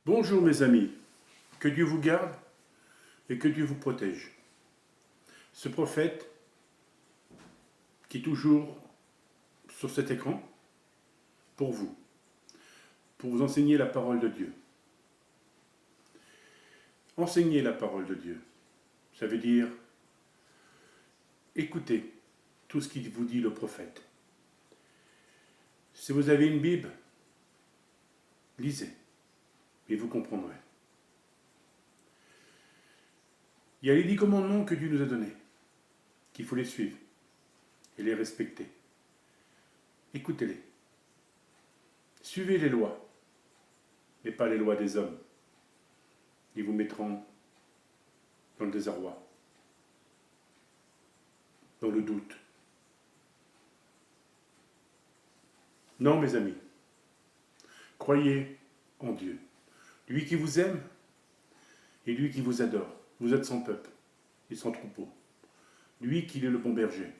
Bonjour mes amis, que Dieu vous garde et que Dieu vous protège. Ce prophète qui est toujours sur cet écran pour vous enseigner la parole de Dieu. Enseigner la parole de Dieu, ça veut dire écouter tout ce qu'il vous dit le prophète. Si vous avez une Bible, lisez et vous comprendrez. Il y a les 10 commandements que Dieu nous a donnés, qu'il faut les suivre et les respecter. Écoutez-les. Suivez les lois, mais pas les lois des hommes. Ils vous mettront dans le désarroi, dans le doute. Non, mes amis, croyez en Dieu. Lui qui vous aime et lui qui vous adore. Vous êtes son peuple et son troupeau. Lui qui est le bon berger.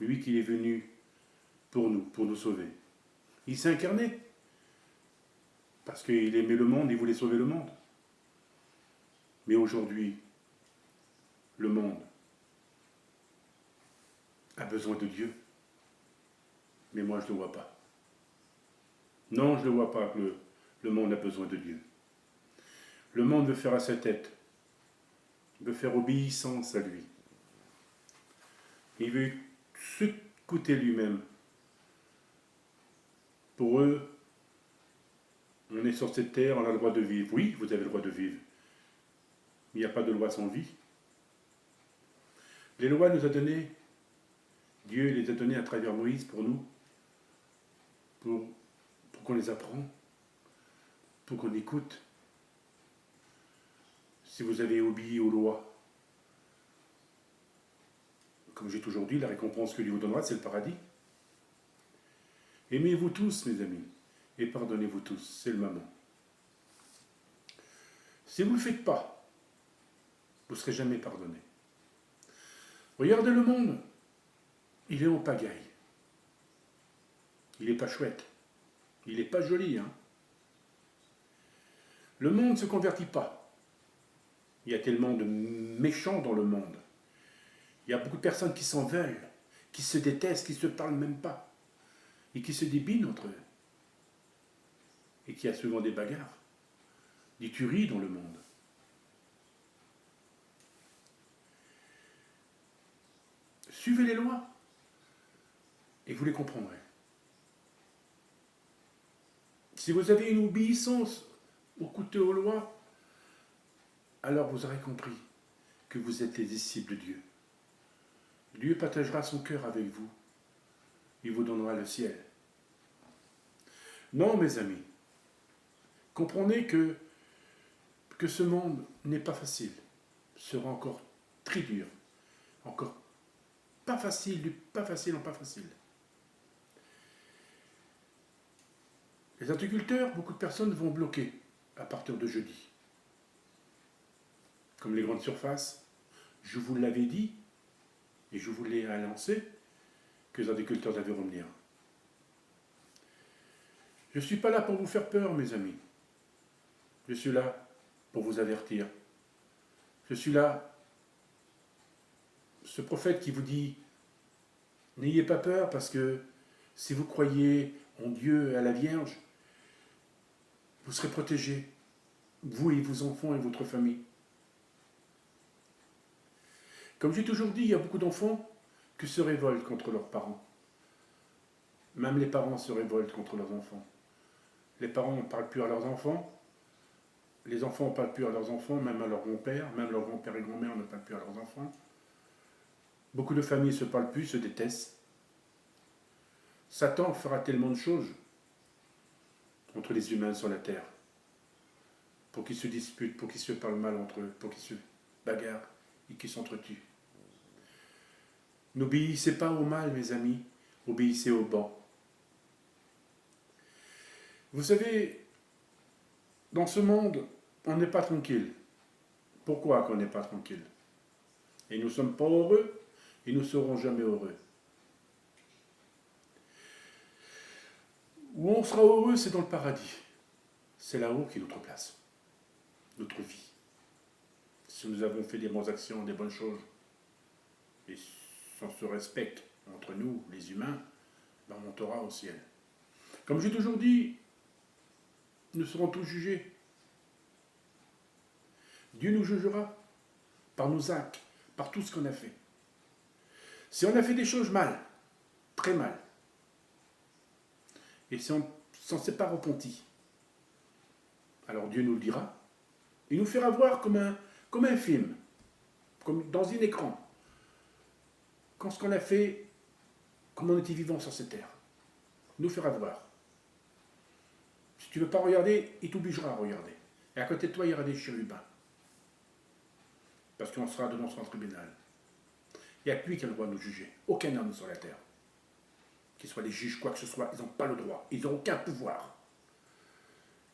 Lui qui est venu pour nous sauver. Il s'est incarné parce qu'il aimait le monde, il voulait sauver le monde. Mais aujourd'hui, le monde a besoin de Dieu. Mais moi, je ne le vois pas. Non, je ne le vois pas que le monde a besoin de Dieu. Le monde veut faire à sa tête. Il veut faire obéissance à lui. Il veut s'écouter lui-même. Pour eux, on est sur cette terre, on a le droit de vivre. Oui, vous avez le droit de vivre. Il n'y a pas de loi sans vie. Les lois nous a données, Dieu les a données à travers Moïse pour nous, pour qu'on les apprenne, pour qu'on écoute. Si vous avez obéi aux lois, comme j'ai toujours dit, la récompense que Dieu vous donnera, c'est le paradis. Aimez-vous tous, mes amis, et pardonnez-vous tous, c'est le moment. Si vous ne le faites pas, vous ne serez jamais pardonné. Regardez le monde, il est en pagaille. Il n'est pas chouette. Il n'est pas joli, hein. Le monde ne se convertit pas. Il y a tellement de méchants dans le monde. Il y a beaucoup de personnes qui s'en veulent, qui se détestent, qui ne se parlent même pas, et qui se débinent entre eux. Et qui a souvent des bagarres, des tueries dans le monde. Suivez les lois, et vous les comprendrez. Si vous avez une obéissance au couteau aux lois, alors vous aurez compris que vous êtes les disciples de Dieu. Dieu partagera son cœur avec vous. Il vous donnera le ciel. Non, mes amis, comprenez que ce monde n'est pas facile, sera encore très dur, encore pas facile, pas facile en pas facile. Les agriculteurs, beaucoup de personnes vont bloquer à partir de jeudi. Comme les grandes surfaces, je vous l'avais dit, et je vous l'ai annoncé, que les agriculteurs devaient revenir. Je ne suis pas là pour vous faire peur, mes amis. Je suis là pour vous avertir. Je suis là, ce prophète qui vous dit, n'ayez pas peur parce que si vous croyez en Dieu et à la Vierge, vous serez protégés, vous et vos enfants et votre famille. Comme j'ai toujours dit, il y a beaucoup d'enfants qui se révoltent contre leurs parents. Même les parents se révoltent contre leurs enfants. Les parents ne parlent plus à leurs enfants. Les enfants ne parlent plus à leurs enfants, même à leur grand-père. Même leurs grands-pères et grand-mères ne parlent plus à leurs enfants. Beaucoup de familles ne se parlent plus, se détestent. Satan fera tellement de choses entre les humains sur la terre, pour qu'ils se disputent, pour qu'ils se parlent mal entre eux, pour qu'ils se bagarrent et qu'ils s'entretuent. N'obéissez pas au mal, mes amis, obéissez au bon. Vous savez, dans ce monde, on n'est pas tranquille. Pourquoi qu'on n'est pas tranquille? Et nous ne sommes pas heureux, et nous ne serons jamais heureux. Où on sera heureux, c'est dans le paradis. C'est là-haut qui est notre place. notre vie. Si nous avons fait des bonnes actions, des bonnes choses, et sans ce respect entre nous, les humains, ben on montera au ciel. Comme j'ai toujours dit, nous serons tous jugés. Dieu nous jugera par nos actes, par tout ce qu'on a fait. Si on a fait des choses mal, très mal, et si on ne s'en s'est pas repenti, alors Dieu nous le dira. Il nous fera voir comme un film, comme dans un écran, quand ce qu'on a fait, comme on était vivant sur cette terre. Il nous fera voir. Si tu ne veux pas regarder, il t'obligera à regarder. Et à côté de toi, il y aura des chérubins. Parce qu'on sera devant son tribunal. Il n'y a que lui qui a le droit de nous juger. Aucun homme sur la terre. Qu'ils soient les juges, quoi que ce soit, ils n'ont pas le droit. Ils n'ont aucun pouvoir.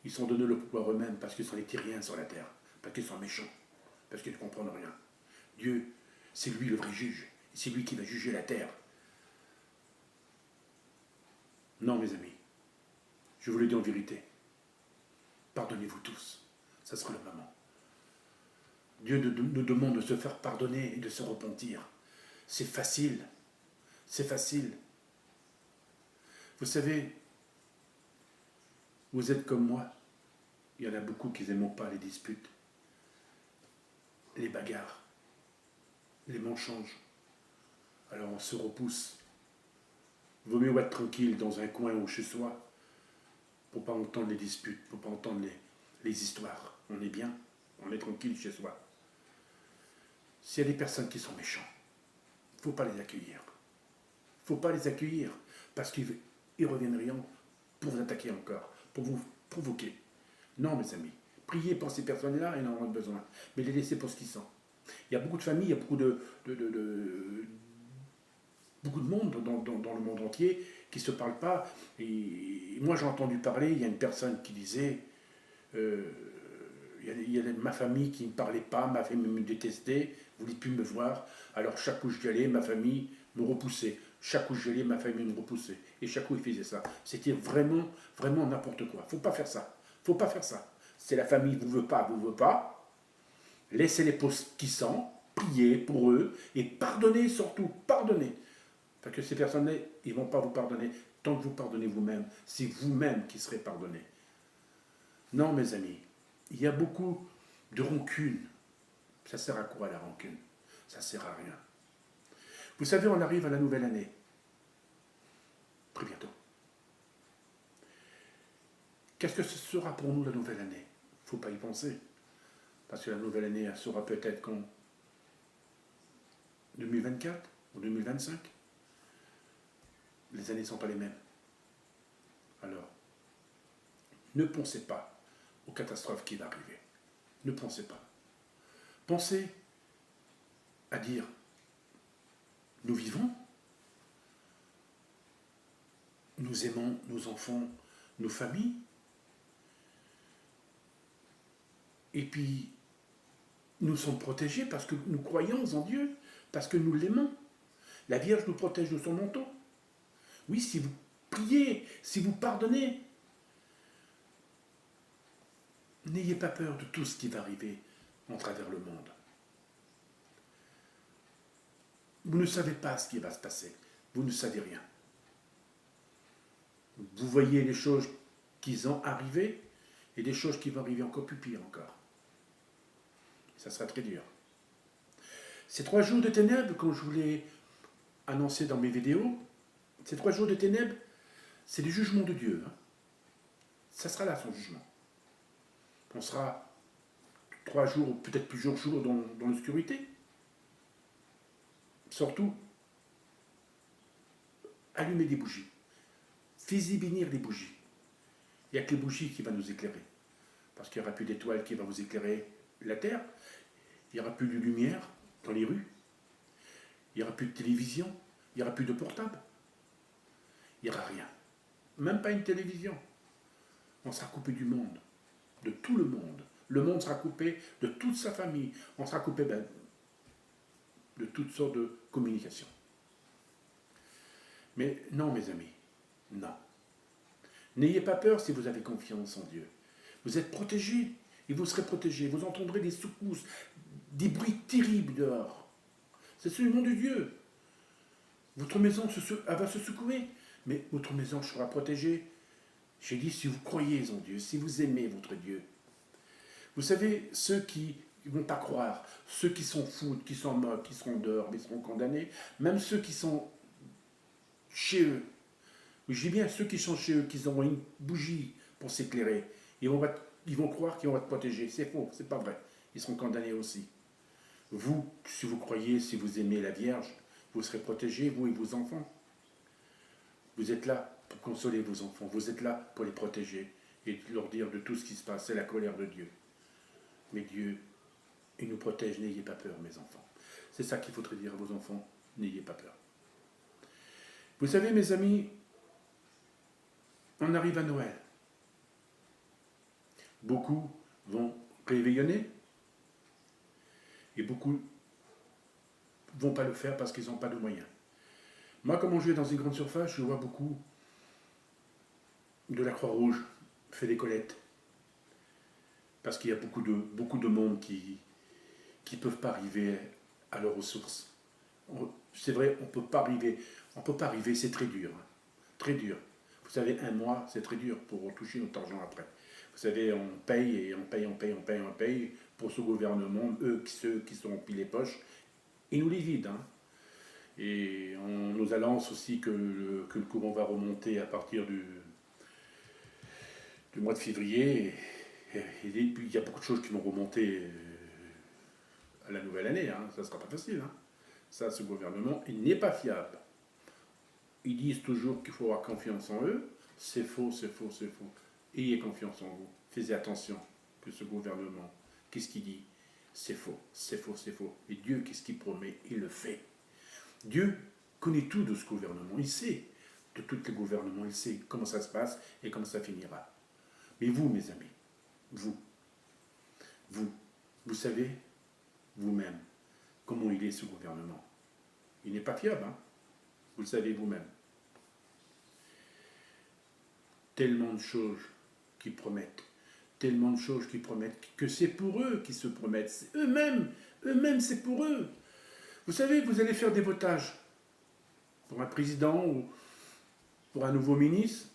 Ils sont donnés le pouvoir eux-mêmes parce qu'ils sont les terriens sur la terre. Parce qu'ils sont méchants. Parce qu'ils ne comprennent rien. Dieu, c'est lui le vrai juge. C'est lui qui va juger la terre. Non, mes amis. Je vous le dis en vérité. Pardonnez-vous tous. Ça sera le moment. Dieu nous demande de se faire pardonner et de se repentir. C'est facile. C'est facile. Vous savez, vous êtes comme moi. Il y en a beaucoup qui n'aiment pas les disputes, les bagarres, les mensonges. Alors on se repousse. Vaut mieux être tranquille dans un coin ou chez soi pour ne pas entendre les disputes, pour ne pas entendre les histoires. On est bien, on est tranquille chez soi. S'il y a des personnes qui sont méchantes, il ne faut pas les accueillir. Il ne faut pas les accueillir parce qu'ils reviendront pour vous attaquer encore, pour vous provoquer. Non, mes amis, priez pour ces personnes-là, ils en ont besoin, mais les laissez pour ce qu'ils sont. Il y a beaucoup de familles, il y a beaucoup de monde dans le monde entier qui ne se parlent pas. Et moi, j'ai entendu parler, il y a une personne qui disait, il y a ma famille qui ne me parlait pas, ma famille me détestait, ne voulait plus me voir. Alors chaque coup j'y allais, ma famille me repoussait. Chaque coup j'y allais, ma famille me repoussait. Et chaque coup, ils faisaient ça. C'était vraiment, vraiment n'importe quoi. Faut pas faire ça. Faut pas faire ça. C'est la famille vous veut pas. Laissez les postes qui sont, priez pour eux et pardonnez surtout, pardonnez. Parce que ces personnes-là, ils ne vont pas vous pardonner tant que vous pardonnez vous-même. C'est vous-même qui serez pardonné. Non, mes amis, il y a beaucoup de rancune. Ça sert à quoi la rancune? Ça sert à rien. Vous savez, on arrive à la nouvelle année. Très bientôt. Qu'est-ce que ce sera pour nous la nouvelle année? Il ne faut pas y penser. Parce que la nouvelle année, elle sera peut-être quand 2024 ou 2025. Les années ne sont pas les mêmes. Alors, ne pensez pas aux catastrophes qui vont arriver. Ne pensez pas. Pensez à dire, nous vivons, nous aimons nos enfants, nos familles, et puis nous sommes protégés parce que nous croyons en Dieu, parce que nous l'aimons. La Vierge nous protège de son manteau. Oui, si vous priez, si vous pardonnez, n'ayez pas peur de tout ce qui va arriver en travers le monde. Vous ne savez pas ce qui va se passer. Vous ne savez rien. Vous voyez les choses qui sont arrivées et des choses qui vont arriver encore plus pires encore. Ça sera très dur. Ces 3 jours de ténèbres, comme je vous l'ai annoncé dans mes vidéos, ces 3 jours de ténèbres, c'est le jugement de Dieu. Ça sera là son jugement. On sera 3 jours, peut-être plusieurs jours dans l'obscurité. Surtout, allumez des bougies. Faites bénir les bougies. Il n'y a que les bougies qui vont nous éclairer. Parce qu'il n'y aura plus d'étoiles qui vont vous éclairer la terre. Il n'y aura plus de lumière dans les rues. Il n'y aura plus de télévision. Il n'y aura plus de portable. Il n'y aura rien. Même pas une télévision. On sera coupé du monde. De tout le monde. Le monde sera coupé de toute sa famille. On sera coupé de toutes sortes de communications. Mais non, mes amis, non. N'ayez pas peur si vous avez confiance en Dieu. Vous êtes protégés. et vous serez protégés. Vous entendrez des secousses, des bruits terribles dehors. C'est ce nom de Dieu. Votre maison elle va se secouer, mais votre maison sera protégée. J'ai dit, si vous croyez en Dieu, si vous aimez votre Dieu. Vous savez, ceux qui ne vont pas croire, ceux qui sont fous, qui sont moques, qui seront dehors, mais seront condamnés, même ceux qui sont chez eux. Je dis bien ceux qui sont chez eux, qui auront une bougie pour s'éclairer. Ils vont croire qu'ils vont être protégés. C'est faux, c'est pas vrai. Ils seront condamnés aussi. Vous, si vous croyez, si vous aimez la Vierge, vous serez protégés, vous et vos enfants. Vous êtes là pour consoler vos enfants. Vous êtes là pour les protéger et leur dire de tout ce qui se passe. C'est la colère de Dieu. Mais Dieu, il nous protège. N'ayez pas peur, mes enfants. C'est ça qu'il faudrait dire à vos enfants. N'ayez pas peur. Vous savez, mes amis, on arrive à Noël. Beaucoup vont réveillonner et beaucoup ne vont pas le faire parce qu'ils n'ont pas de moyens. Moi, comme je vais dans une grande surface, je vois beaucoup de la Croix-Rouge fait des collectes. Parce qu'il y a beaucoup de monde qui ne peuvent pas arriver à leurs ressources. C'est vrai, on ne peut pas arriver, c'est très dur. Hein, très dur. Vous savez, un mois, c'est très dur pour toucher notre argent après. Vous savez, on paye et on paye pour ce gouvernement, ceux qui sont remplis les poches, ils nous les vident. Hein. Et on nous annonce aussi que le courant va remonter à partir du mois de février. Et puis il y a beaucoup de choses qui vont remonter à la nouvelle année. Hein. Ça ne sera pas facile. Hein. Ça, ce gouvernement, il n'est pas fiable. Ils disent toujours qu'il faut avoir confiance en eux. C'est faux, c'est faux, c'est faux. Ayez confiance en vous. Faites attention que ce gouvernement, qu'est-ce qu'il dit? C'est faux, c'est faux, c'est faux. Et Dieu, qu'est-ce qu'il promet? Il le fait. Dieu connaît tout de ce gouvernement. Il sait de tous les gouvernements. Il sait comment ça se passe et comment ça finira. Mais vous, mes amis, vous savez vous-même comment il est ce gouvernement. Il n'est pas fiable, hein? Vous le savez vous-même. Tellement de choses qu'ils promettent, que c'est pour eux qu'ils se promettent. Eux-mêmes, c'est pour eux. Vous savez, vous allez faire des votages pour un président ou pour un nouveau ministre.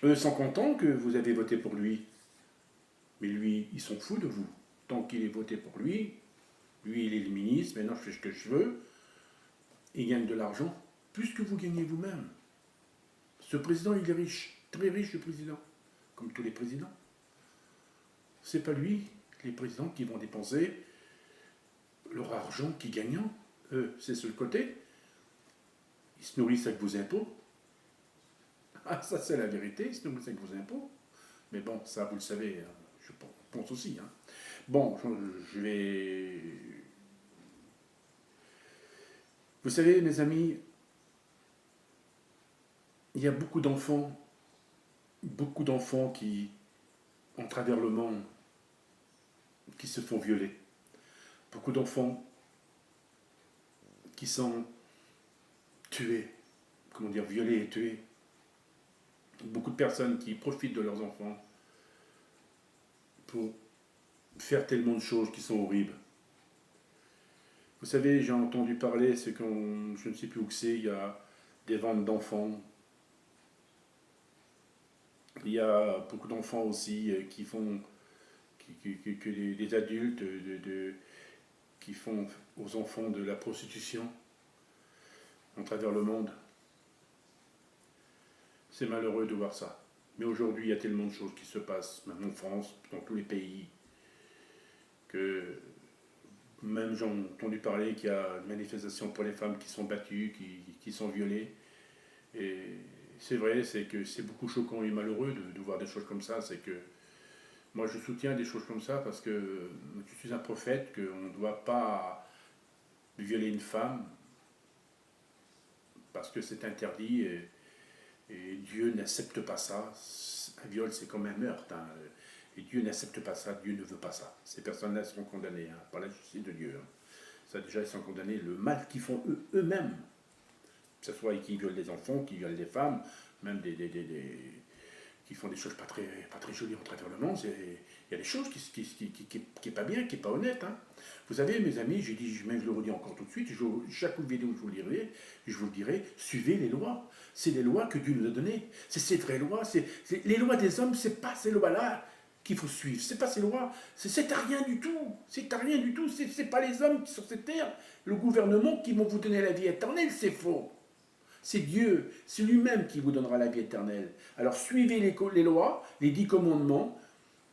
Eux sont contents que vous avez voté pour lui. Mais lui, ils sont fous de vous. Tant qu'il est voté pour lui, il est le ministre, maintenant je fais ce que je veux. Il gagne de l'argent, plus que vous gagnez vous-même. Ce président, il est riche, très riche le président, comme tous les présidents. C'est pas lui, les présidents, qui vont dépenser leur argent qui gagnent. Eux, c'est sur le côté. Ils se nourrissent avec vos impôts. Ah, ça c'est la vérité, ils se nourrissent avec vos impôts. Mais bon, ça vous le savez, je pense aussi. Hein. Bon, je vais... Vous savez, mes amis, il y a beaucoup d'enfants qui, en travers le monde, qui se font violer. Beaucoup d'enfants qui sont tués, violés et tués. Beaucoup de personnes qui profitent de leurs enfants pour faire tellement de choses qui sont horribles. Vous savez, j'ai entendu parler, je ne sais plus où c'est, il y a des ventes d'enfants. Il y a beaucoup d'enfants aussi qui font, que des adultes qui font aux enfants de la prostitution à travers le monde. C'est malheureux de voir ça. Mais aujourd'hui, il y a tellement de choses qui se passent, même en France, dans tous les pays, que même j'ai entendu parler qu'il y a une manifestation pour les femmes qui sont battues, qui sont violées. Et c'est vrai, c'est que c'est beaucoup choquant et malheureux de voir des choses comme ça. C'est que moi, je soutiens des choses comme ça parce que je suis un prophète, qu'on ne doit pas violer une femme parce que c'est interdit et Dieu n'accepte pas ça. Un viol, c'est comme un meurtre. Hein. Et Dieu n'accepte pas ça, Dieu ne veut pas ça. Ces personnes-là seront condamnées par la justice de Dieu. Hein. Ça, déjà, ils sont condamnés. Le mal qu'ils font eux-mêmes, que ce soit qu'ils violent des enfants, qu'ils violent des femmes, même des qui font des choses pas très jolies en travers le monde. Il y a des choses qui est pas bien, qui est pas honnête. Hein. Vous savez, mes amis, j'ai dit, je le redis encore tout de suite, chaque vidéo que je vous le dirai, suivez les lois. C'est les lois que Dieu nous a données. C'est ces vraies lois. Les lois des hommes, c'est pas ces lois-là qu'il faut suivre. C'est pas ces lois. C'est à rien du tout. C'est à rien du tout. C'est pas les hommes qui sont sur cette terre, le gouvernement qui vont vous donner la vie éternelle, c'est faux. C'est Dieu, c'est lui-même qui vous donnera la vie éternelle. Alors suivez les lois, les 10 commandements,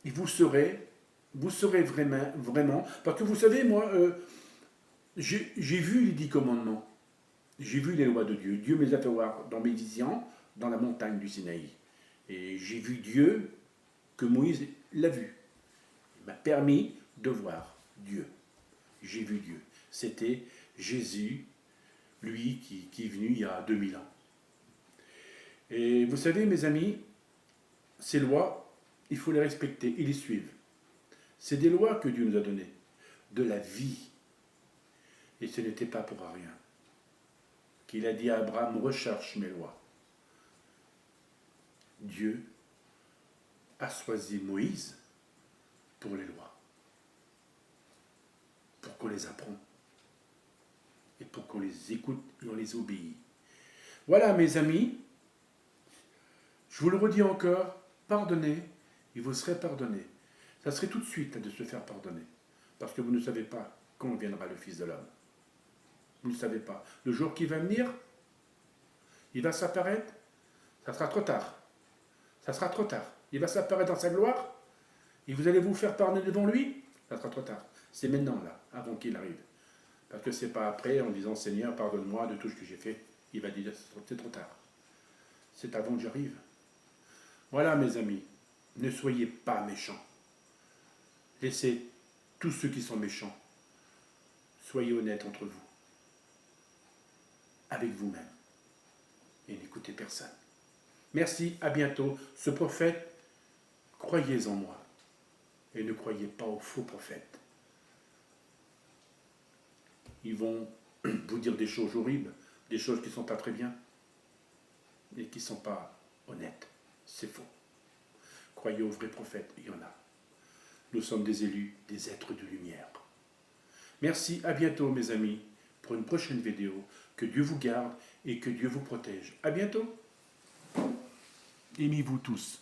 et vous serez vraiment, parce que vous savez, moi, j'ai vu les 10 commandements, j'ai vu les lois de Dieu. Dieu me les a fait voir dans mes visions, dans la montagne du Sinaï. Et j'ai vu Dieu que Moïse l'a vu. Il m'a permis de voir Dieu. J'ai vu Dieu. C'était Jésus, lui qui est venu il y a 2000 ans. Et vous savez, mes amis, ces lois, il faut les respecter et les suivre. C'est des lois que Dieu nous a données, de la vie. Et ce n'était pas pour rien qu'il a dit à Abraham, recherche mes lois. Dieu a choisi Moïse pour les lois, pour qu'on les apprenne et pour qu'on les écoute et on les obéit. Voilà, mes amis, je vous le redis encore, pardonnez et vous serez pardonnés. Ça serait tout de suite de se faire pardonner, parce que vous ne savez pas quand viendra le Fils de l'homme. Vous ne savez pas. Le jour qui va venir, il va s'apparaître, ça sera trop tard. Ça sera trop tard. Il va s'apparaître dans sa gloire, et vous allez vous faire pardonner devant lui, ça sera trop tard. C'est maintenant, là, avant qu'il arrive. Parce que c'est pas après, en disant, Seigneur, pardonne-moi de tout ce que j'ai fait. Il va dire, c'est trop tard. C'est avant que j'arrive. Voilà, mes amis, ne soyez pas méchants. Laissez tous ceux qui sont méchants. Soyez honnêtes entre vous. Avec vous-même. Et n'écoutez personne. Merci, à bientôt. Ce prophète, croyez en moi. Et ne croyez pas aux faux prophètes. Ils vont vous dire des choses horribles, des choses qui ne sont pas très bien, et qui ne sont pas honnêtes. C'est faux. Croyez aux vrais prophètes, il y en a. Nous sommes des élus, des êtres de lumière. Merci, à bientôt mes amis, pour une prochaine vidéo. Que Dieu vous garde et que Dieu vous protège. À bientôt. Aimez-vous tous.